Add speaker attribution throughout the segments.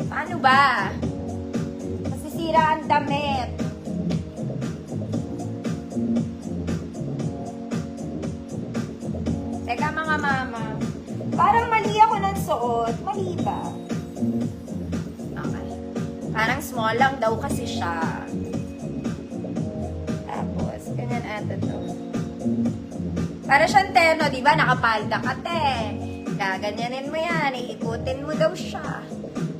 Speaker 1: Paano ba? Masisira ang damit. Teka mga mama, parang mali ako ng suot. Mali ba? Okay. Parang small lang daw kasi siya. Tapos, ganyan ata to. Para siyang teno, di ba? Nakapalda ka, te. Gaganyanin mo yan. Iikutin mo daw siya.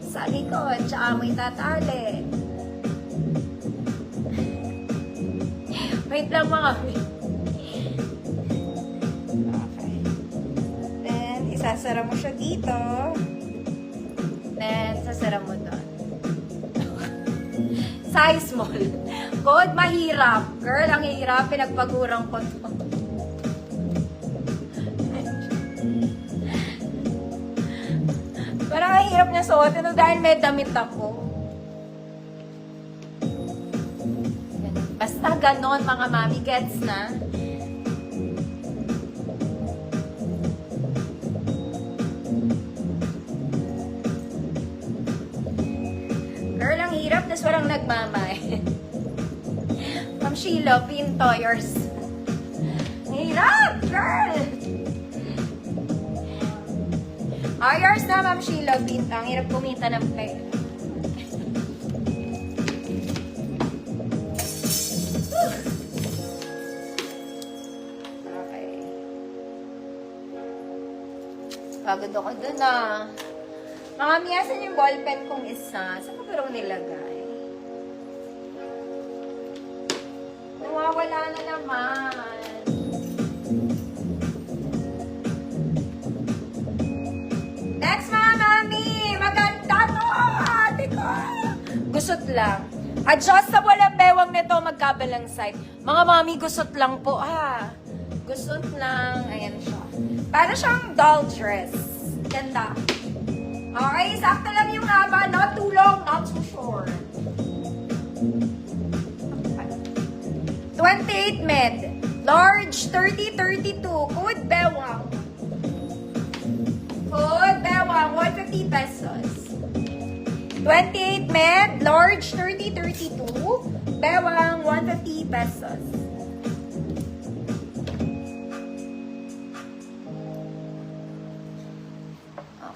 Speaker 1: Sa likod, tsaka mo itatali. Wait lang mga okay. Then, isasara mo siya dito. Then, sasara mo doon. Size small. Code, mahirap. Girl, ang hirap. Pinagpagurang ko to. Parang ang hirap niya suotin dahil may damit ako. Basta ganon mga mami, gets na? Girl, ang hirap, nas walang nagmamay. Ma'am Sheila, pinto, yours. Ang hirap, girl! Yours na, Ma'am Sheila, pinto. Ang hirap kumita ng pera. Okay. Pagod ako dun ah. Mga miyasan yung ballpen kong isa. Saan ko pero nilagay? Nawawala na naman. Next mga mami! Maganda to! Ate ko! Gusot lang. Adjustable ang bewang nito magkabilang side. Mga mami, gusot lang po ha. Gusot lang. Ayan siya. Para siyang doll dress. Ganda. Okay, sakto lang yung haba. Not too long, not too short. 28 med. Large, 30-32. Code bewang. Code bewang, 150 pesos. 28 med. Large, 30-32. Bewang, 150 pesos.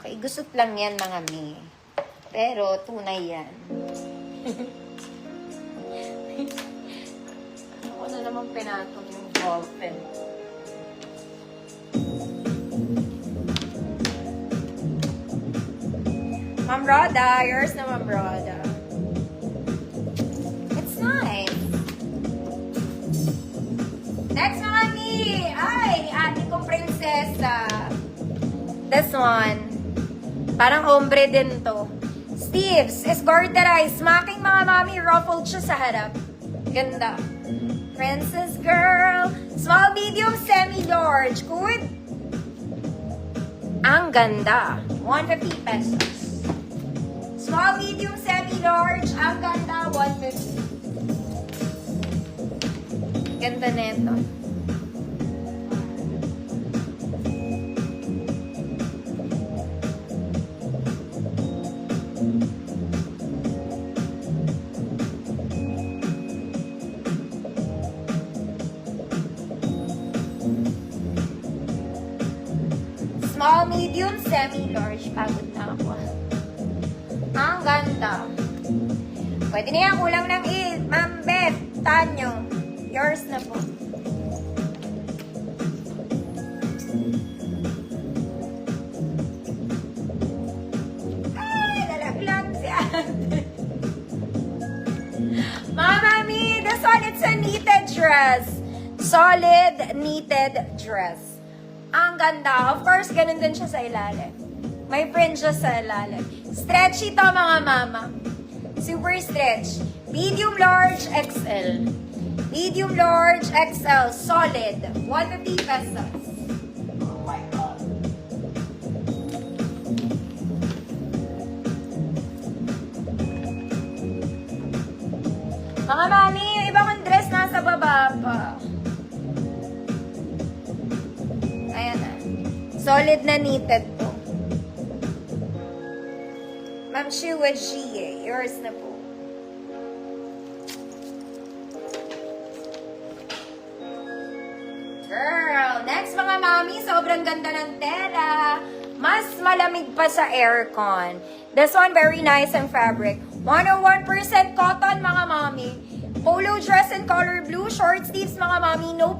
Speaker 1: Okay, gusot lang yan mga mi. Pero tunay yan. Ako na naman pinatong yung ballpen. Ma'am Roda, yours na Ma'am Roda. It's nice. Next mga mi. Ay, ate kong prinsesa. This one. Parang ombre din to. Steve's is garterized. Making mga mami ruffled siya sa harap. Ganda. Princess girl. Small, medium, semi-large. Good. Ang ganda. 150 pesos. Small, medium, semi-large. Ang ganda. 150. Ganda nito. Small, medium, semi-large. Pagod na ako. Ang ganda. Pwede na yan. Kulang ng Ma'am Beth, Tanyo. Yours na po. Ay, nalaglag si ate. Mga mami, this one, it's a knitted dress. Solid knitted dress. Ang ganda. Of course, ganun din siya sa ilalim. May print siya sa ilalim. Stretchy to mga mama. Super stretch. Medium, large, XL. Medium, large, XL. Solid. 150 pesos. Oh my God. Mga mami, yung iba kong dress nasa baba pa. Ayan na. Solid na knitted to. Chua G. Yours na po. Girl, next mga mami, sobrang ganda ng tela. Mas malamig pa sa aircon. This one, very nice ang fabric. 101% cotton, mga mami. Polo dress in color blue, short sleeves, mga mami. No